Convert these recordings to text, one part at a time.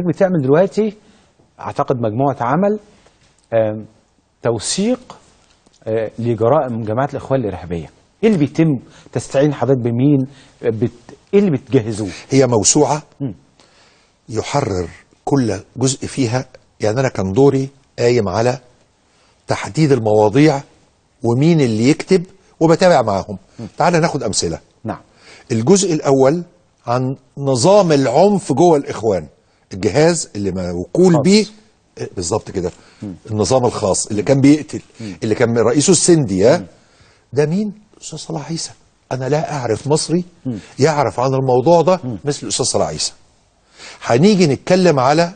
بتعمل دلوقتي اعتقد مجموعه عمل توثيق لجرائم جماعات الاخوان الارهابيه. ايه اللي بيتم؟ تستعين حضرتك بمين؟ ايه اللي بتجهزوه؟ هي موسوعه يحرر كل جزء فيها. يعني انا كان دوري قايم على تحديد المواضيع ومين اللي يكتب وبتابع معاهم. تعال ناخد امثله. نعم. الجزء الاول عن نظام العنف جوه الاخوان، الجهاز اللي موكول بيه بالظبط كده، النظام الخاص اللي كان بيقتل، اللي كان رئيسه السندي. ده مين؟ الاستاذ صلاح عيسى. انا لا اعرف مصري يعرف عن الموضوع ده مثل الاستاذ صلاح عيسى. هنيجي نتكلم على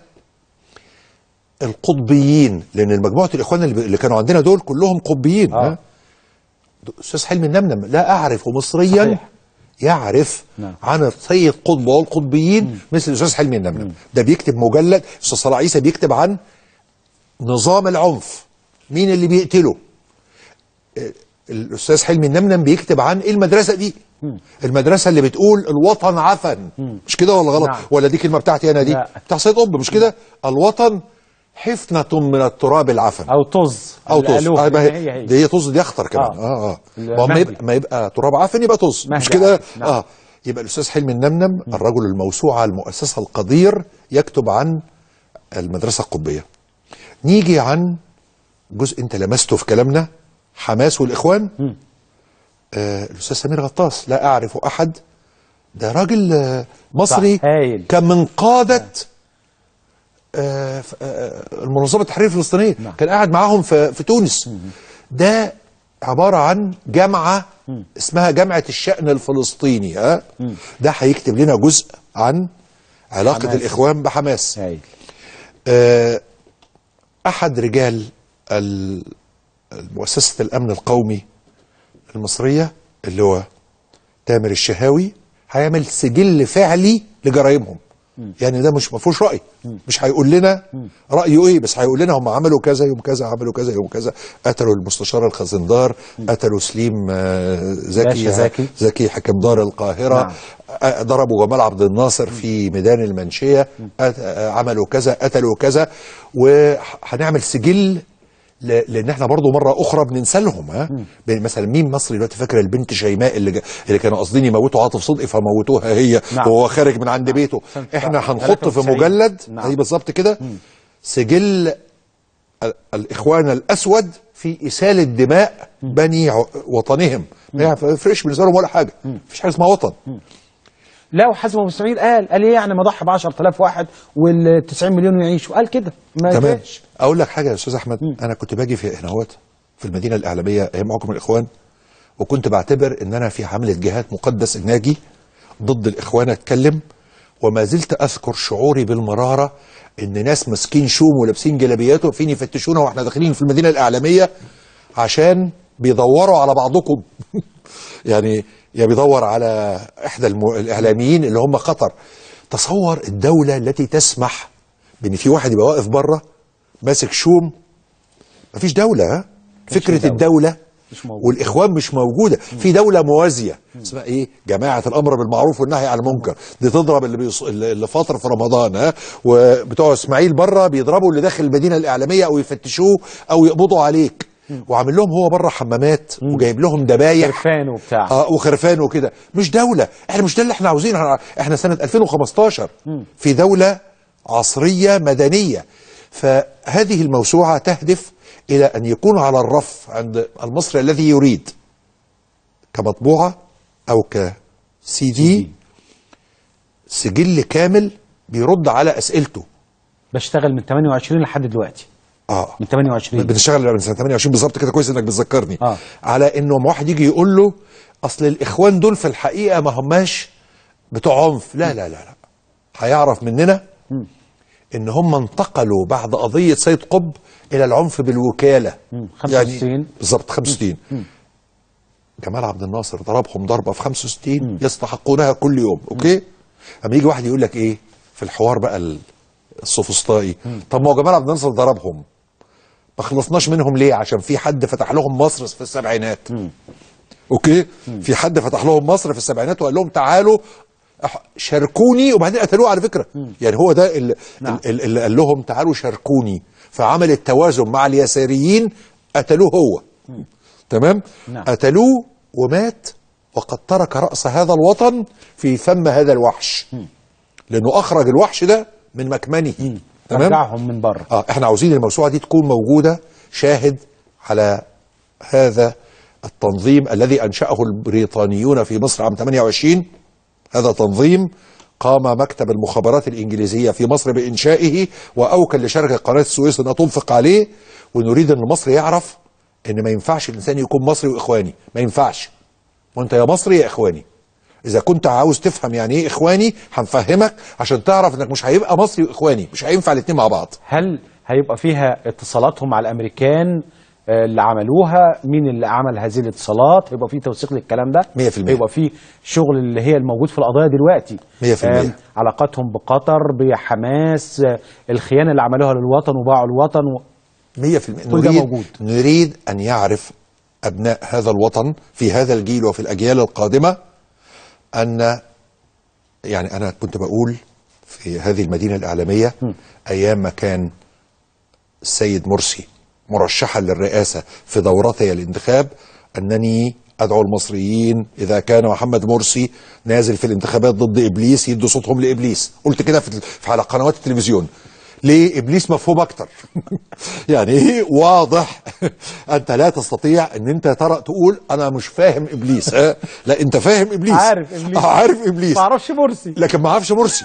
القطبيين، لان مجموعه الاخوان اللي كانوا عندنا دول كلهم قطبيين. استاذ حلمي النمنم لا اعرف مصريا صحيح يعرف عن السيد قطب والقطبيين مثل الاستاذ حلمي النمنم. ده بيكتب مجلد. الاستاذ صلاح عيسى بيكتب عن نظام العنف، مين اللي بيقتله. الاستاذ حلمي النمنم بيكتب عن ايه المدرسه دي، المدرسه اللي بتقول الوطن عفن، مش كده ولا غلط؟ نعم. ولا دي كلمه بتاعتي انا؟ دي بتاع سيد قطب، مش كده؟ الوطن حفنه من التراب العفن او طز هي طز دي اخطر كمان. ما يبقى تراب عفن يبقى طز، مش كده؟ نعم. يبقى الاستاذ حلمي النمنم الرجل الموسوعه المؤسسه القدير يكتب عن المدرسه القطبيه. نيجي عن جزء انت لمسته في كلامنا، حماس والاخوان. الاستاذ سمير غطاس لا اعرف احد. ده راجل مصري كان من قاده المنظمه التحرير الفلسطينيه. كان قاعد معاهم في تونس. ده عباره عن جامعه اسمها جامعه الشأن الفلسطيني. ده هيكتب لنا جزء عن علاقه حماس. الاخوان بحماس. احد رجال مؤسسه الامن القومي المصريه اللي هو تامر الشهاوي هيعمل سجل فعلي لجرائمهم. يعني ده مش مفهوش رأي، مش هيقول لنا رأيه ايه، بس هيقول لنا هم عملوا كذا يوم كذا، عملوا كذا يوم كذا، قتلوا المستشار الخزندار، قتلوا سليم زكي حكم دار القاهرة. نعم. ضربوا جمال عبد الناصر في ميدان المنشية، عملوا كذا، قتلوا كذا. وهنعمل سجل لان احنا برضو مره اخرى بننسى لهم. مثلا مين مصري دلوقتي فاكر البنت شيماء اللي كانوا قاصدين يموتوا عاطف صدقي فموتوها هي. نعم. وهو خارج من عند بيته. احنا هنحط في مجلد هي بالظبط كده سجل الاخوان الاسود في اساله دماء بني وطنهم. ما يفرقش بالنسبه لهم ولا حاجه، مفيش حاجه اسمها وطن. لا، وحازم ابو اسماعيل قال ايه يعني ما ضحى ب 10,000 واحد وال 90 مليون يعيشوا؟ قال كده ما ينفعش. اقول لك حاجه يا استاذ احمد. انا كنت باجي في هناوت في المدينه الاعلاميه ايام حكم الاخوان، وكنت بعتبر ان انا في حمله جهاد مقدس ان اجي ضد الاخوان اتكلم، وما زلت اذكر شعوري بالمراره ان ناس ماسكين شوم ولابسين جلابيات واقفين يفتشونا واحنا داخلين في المدينه الاعلاميه عشان بيدوروا على بعضكم. يعني بيدور على احدى الاعلاميين اللي هم خطر. تصور الدوله التي تسمح بان في واحد يبقى واقف بره ماسك شوم. مفيش دوله. فكره الدوله والاخوان مش موجوده. في دوله موازيه اسمها ايه؟ جماعه الامر بالمعروف والنهي عن المنكر. دي تضرب اللي فاطر في رمضان. وبتوع اسماعيل بره بيضربوا اللي داخل المدينه الاعلاميه او يفتشوه او يقبضوا عليك. وعامل لهم هو بره حمامات وجايب لهم دبايح خرفان وبتاع وخرفان وكده. مش دوله. احنا مش ده اللي احنا عاوزينه. احنا سنه 2015 في دوله عصريه مدنيه. فهذه الموسوعه تهدف الى ان يكون على الرف عند المصري الذي يريد كمطبوعه او كسي دي سجل كامل بيرد على اسئلته. بشتغل من 28 لحد دلوقتي. من 28 بنشتغل من سنه 28 بالظبط كده. كويس انك بتذكرني. على انه واحد يجي يقول له اصل الاخوان دول في الحقيقه ما هماش بتوع عنف. لا لا لا لا. هيعرف مننا ان هم انتقلوا بعد قضيه سيد قطب الى العنف بالوكاله. 65 يعني بالظبط 65. جمال عبد الناصر ضربهم ضربه في 65 يستحقونها كل يوم. اوكي. اما يجي واحد يقول لك ايه في الحوار بقى السوفسطائي، طب ما هو جمال عبد الناصر ضربهم ما خلصناش منهم ليه؟ عشان في حد فتح لهم مصر في السبعينات. اوكي. في حد فتح لهم مصر في السبعينات وقال لهم تعالوا شاركوني وبعدين قتلوه على فكره. يعني هو ده اللي قال لهم تعالوا شاركوني، فعمل التوازن مع اليساريين، قتلوه هو. تمام. قتلوه ومات، وقد ترك رأس هذا الوطن في فم هذا الوحش، لأنه أخرج الوحش ده من مكمنه. تمام. رجعهم من بره. احنا عاوزين الموسوعة دي تكون موجودة شاهد على هذا التنظيم الذي أنشأه البريطانيون في مصر عام 28. هذا تنظيم قام مكتب المخابرات الإنجليزية في مصر بإنشائه، وأوكل لشركة قناة السويس أنها تنفق عليه. ونريد أن مصر يعرف أن ما ينفعش الإنسان يكون مصري وإخواني، ما ينفعش. وأنت يا مصري يا إخواني. إذا كنت عاوز تفهم يعني إيه إخواني هنفهمك، عشان تعرف أنك مش هيبقى مصري وإخواني، مش هينفع الاتنين مع بعض. هل هيبقى فيها اتصالاتهم مع الأمريكان اللي عملوها؟ مين اللي عمل هذه الاتصالات؟ هيبقى في توثيق للكلام ده 100%. هيبقى في شغل اللي هي الموجود في القضايا دلوقتي 100%. علاقاتهم بقطر، بحماس، الخيانة اللي عملوها للوطن وباعوا الوطن 100%. نريد أن يعرف أبناء هذا الوطن في هذا الجيل وفي الأجيال القادمة أن، يعني أنا كنت بقول في هذه المدينة الإعلامية أيام ما كان السيد مرسي مرشحا للرئاسة في دورتي الانتخاب، أنني أدعو المصريين إذا كان محمد مرسي نازل في الانتخابات ضد إبليس يدوا صوتهم لإبليس. قلت كده على قنوات التلفزيون. ليه؟ إبليس مفهوم أكتر. يعني إيه؟ واضح. أنت لا تستطيع أن أنت تقول أنا مش فاهم إبليس. لا، أنت فاهم إبليس، عارف إبليس، عارف إبليس، ما أعرفش مرسي، لكن ما أعرفش مرسي.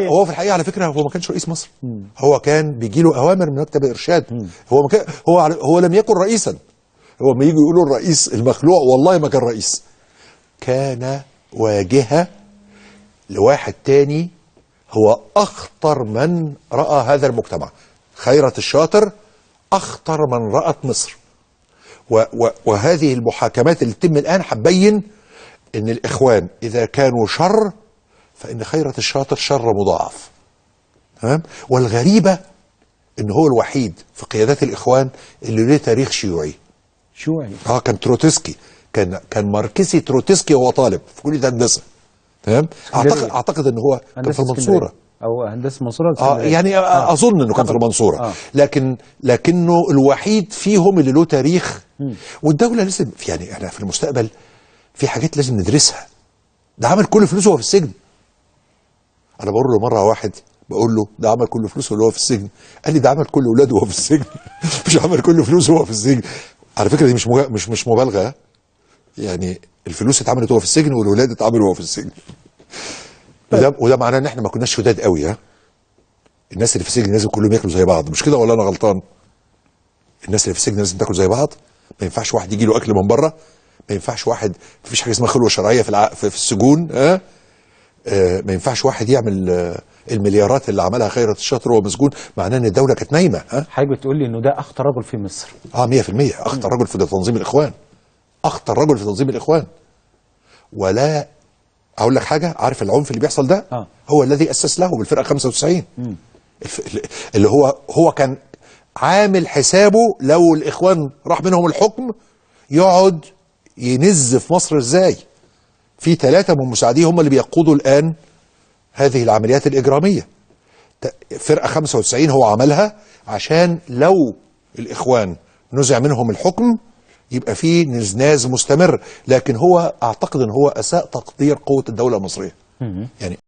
هو في الحقيقة على فكرة هو ما كانش رئيس مصر. هو كان بيجي له أوامر من مكتب إرشاد. هو لم يكن رئيسا. هو ما يجي يقولوا الرئيس المخلوع، والله ما كان رئيس، كان واجهة لواحد تاني هو أخطر من رأى هذا المجتمع. خيرت الشاطر أخطر من رأت مصر. وهذه المحاكمات اللي تتم الآن هتبين أن الإخوان إذا كانوا شر فإن خيرت الشاطر شر مضاعف. تمام. والغريبة أن هو الوحيد في قيادات الإخوان اللي له تاريخ شيوعي. كان تروتسكي، كان ماركسي تروتسكي وهو طالب في كلية هندسة. تمام. اعتقد ان هو كان في المنصوره او هندسه المنصوره. يعني اظن انه كان في المنصوره. لكنه الوحيد فيهم اللي له تاريخ. والدوله لازم، يعني احنا في المستقبل في حاجات لازم ندرسها. ده عمل كل فلوسه وهو في السجن. انا بقول له مره واحد، بقول له ده عمل كل فلوسه وهو في السجن. قال لي ده عمل كل اولاده وهو في السجن. مش عمل كل فلوسه وهو في السجن. على فكره دي مش مبالغه. يعني الفلوس اتعملت وهو في السجن والولاد اتعملوا وهو في السجن. وده معناه ان احنا ما كناش شداد قوي. الناس اللي في السجن لازم كلهم ياكلوا زي بعض، مش كده ولا انا غلطان؟ الناس اللي في السجن لازم تاكل زي بعض. ما ينفعش واحد يجي له اكل من بره. ما ينفعش واحد، ما فيش حاجه اسمها خلوه شرعيه في السجون. ما ينفعش واحد يعمل المليارات اللي عملها خيرت الشاطر وهو مسجون. معناه ان الدوله كانت نايمه. حضرتك بتقول لي انه ده اخطر رجل في مصر. 100% اخطر رجل في تنظيم الاخوان. اخطر رجل في تنظيم الاخوان. ولا اقول لك حاجه، عارف العنف اللي بيحصل ده هو الذي اسس له بالفرقه 95. اللي هو كان عامل حسابه لو الاخوان راح منهم الحكم يقعد ينز في مصر ازاي. في 3 من مساعديه هم اللي بيقودوا الان هذه العمليات الاجراميه. فرقه 95 هو عملها عشان لو الاخوان نزع منهم الحكم يبقى في نزناز مستمر. لكن هو اعتقد ان هو اساء تقدير قوة الدولة المصرية. يعني